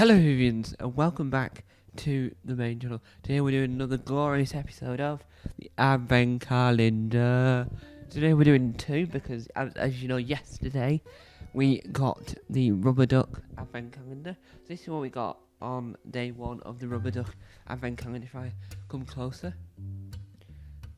Hello Vivians and welcome back to the main channel. Today we're doing another glorious episode of the Advent Calendar. Today we're doing two because as you know, yesterday we got the Rubber Duck Advent Calendar. So this is what we got on day one of the Rubber Duck Advent Calendar. If I come closer,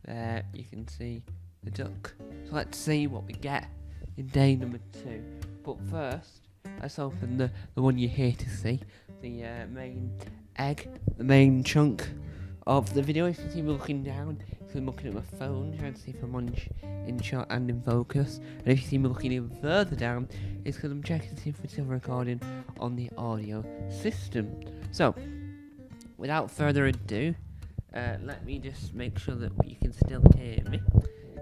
there you can see the duck. So let's see what we get in day number 2. But first, let's open the one you're here to see, the main egg, the main chunk of the video. If you see me looking down, it's I'm looking at my phone, trying to see if I'm in shot and in focus. And if you see me looking even further down, it's because I'm checking to see if we're still recording on the audio system. So, without further ado, let me just make sure that you can still hear me.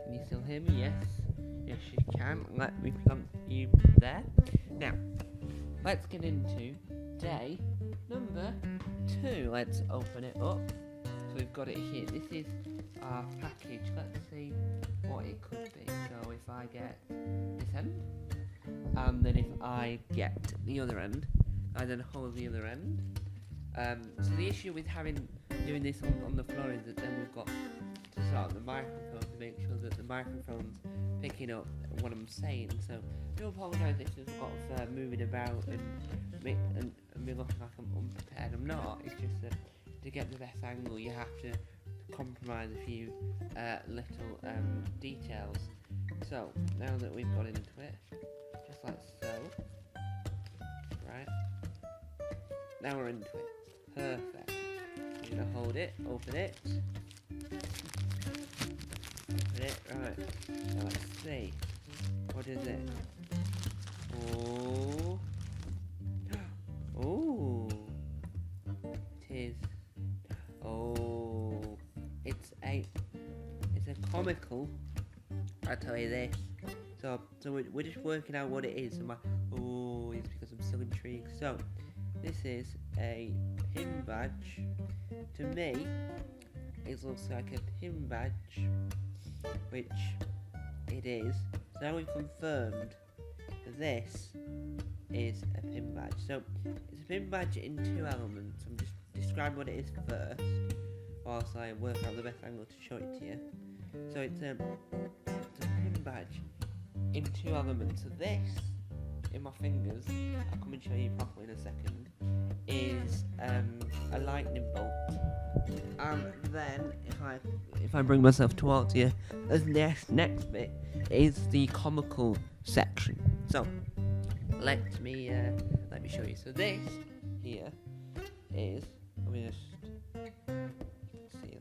Can you still hear me? Yes. Yes, you can. Let me plant you there. Now, let's get into day number 2. Let's open it up. So we've got it here. This is our package. Let's see what it could be. So if I get this end, and then if I get the other end, I then hold the other end. So the issue with doing this on the floor is that then we've got to start the microphone to make sure that the microphone's picking up what I'm saying. So I do apologise if there's a lot of moving about and me looking like I'm unprepared. I'm not. It's just that to get the best angle you have to compromise a few little details. So now that we've got into it, just like so. Right. Now we're into it. Perfect. I'm gonna hold it, open it. Open it, right. Now let's see. What is it? Oh. Oh. It is. Oh. It's a comical. I'll tell you this. So we're just working out what it is. It's because I'm still intrigued. So, this is a pin badge. To me, it looks like a pin badge, which it is. So now we've confirmed that this is a pin badge. So it's a pin badge in 2 elements. I'm just describing what it is first, whilst I work out the best angle to show it to you. So it's a pin badge in 2 elements. So this, in my fingers, I'll come and show you properly in a second, is a lightning bolt. And then if I bring myself towards you, the next bit is the comical section. So let me show you. So this here is, let me just see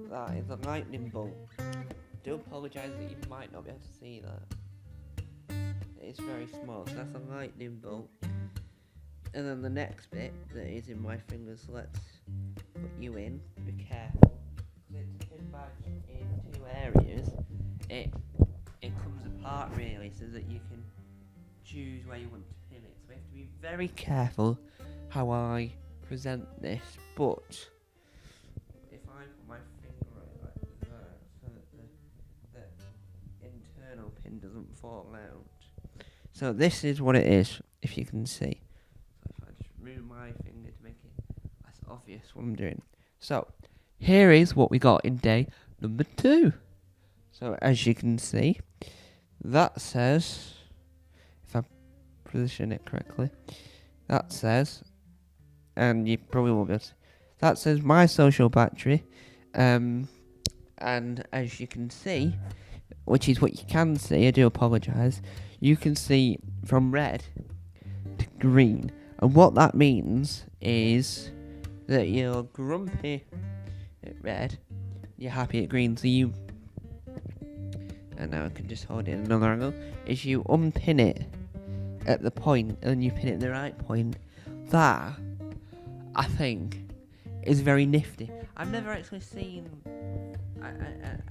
that is a lightning bolt. Do apologise that you might not be able to see that. It's very small, so that's a lightning bolt. And then the next bit that is in my fingers, let's put you in. Be careful. It's a pin badge in 2 areas. It comes apart really, so that you can choose where you want to pin it. So we have to be very careful how I present this. But if I put my finger right like that, so that the internal pin doesn't fall out. So this is what it is, if you can see. So if I just move my finger to make it less obvious what I'm doing. So here is what we got in day number 2. So as you can see, that says, if I position it correctly, that says, and you probably won't be able to see, that says my social battery, and as you can see, which is what you can see, I do apologise, you can see from red to green. And what that means is that you're grumpy at red, you're happy at green. So and now I can just hold it at another angle, is you unpin it at the point and you pin it at the right point. That, I think, is very nifty. I've never actually seen...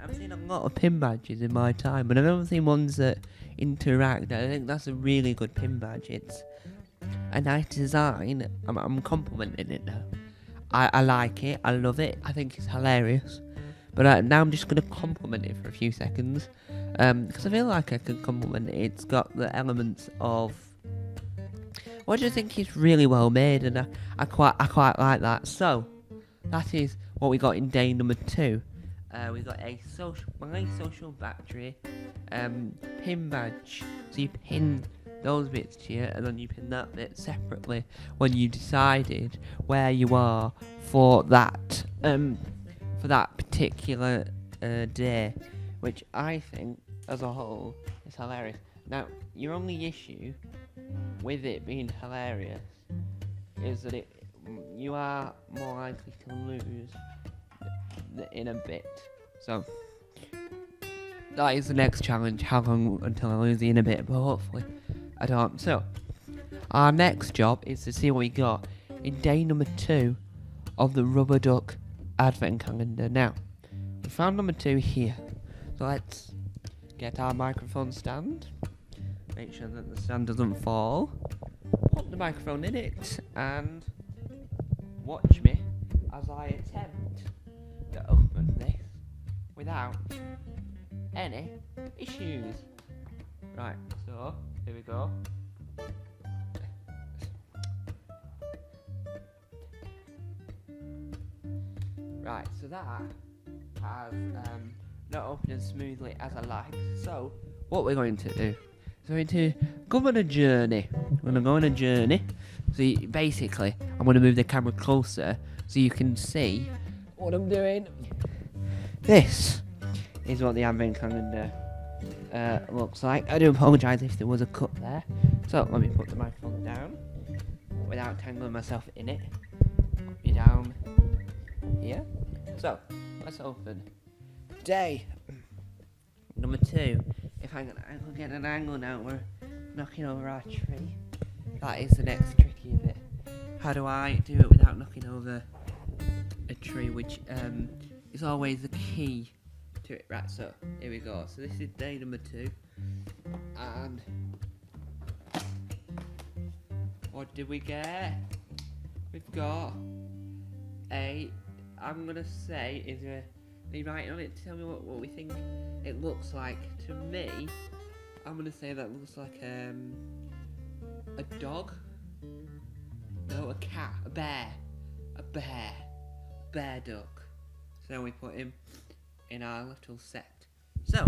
I've seen a lot of pin badges in my time, but I've never seen ones that interact. I think that's a really good pin badge. It's a nice design. I'm complimenting it now. I like it. I love it. I think it's hilarious. But now I'm just going to compliment it for a few seconds, because I feel like I can compliment it. It's got the elements of What do you think? It's really well made, and I quite like that. So that is what we got in day number 2. We got a my social battery pin badge. So you pin those bits here, and then you pin that bit separately when you decided where you are for that particular day, which I think as a whole is hilarious. Now, your only issue with it being hilarious is that you are more likely to lose in a bit. So that is the next challenge. How long until I lose in a bit? But hopefully I don't. So our next job is to see what we got in day number 2 of the Rubber Duck Advent Calendar. Now, we found number 2 here. So let's get our microphone stand. Make sure that the stand doesn't fall. Put the microphone in it and watch me as I attempt to open this without any issues. Right, so here we go. Right, so that has not opened as smoothly as I like. So what we're going to do is we're going to go on a journey. We're going to go on a journey. So basically, I'm going to move the camera closer so you can see what I'm doing. This is what the Advent Calendar looks like. I do apologise if there was a cut there. So let me put the microphone down without tangling myself in it. Put me down here. So let's open day number 2. If I can get an angle now, we're knocking over our tree. That is the next tricky bit. How do I do it without knocking over a tree, which is always the key to it. Right, so here we go. So this is day number 2, and what did we get? We've got a, I'm gonna say, is there any writing on it? Tell me what we think it looks like. To me, I'm gonna say that looks like a dog. No, a cat, a bear duck. So we put him in our little set. So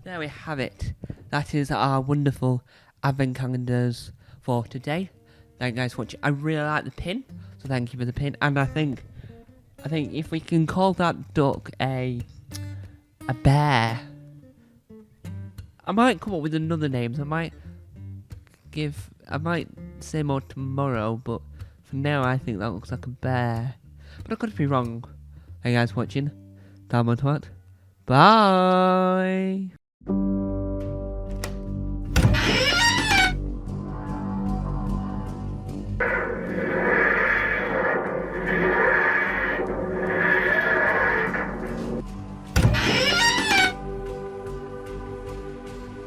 there we have it. That is our wonderful Advent calendars for today. Thank you guys for watching. I really like the pin, so thank you for the pin. And I think if we can call that duck a bear, I might come up with another names. I might say more tomorrow, but for now I think that looks like a bear. But I could be wrong. Thank you guys for watching. Diamond Twat. Bye.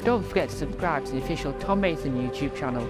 Don't forget to subscribe to the official Tom Mason YouTube channel.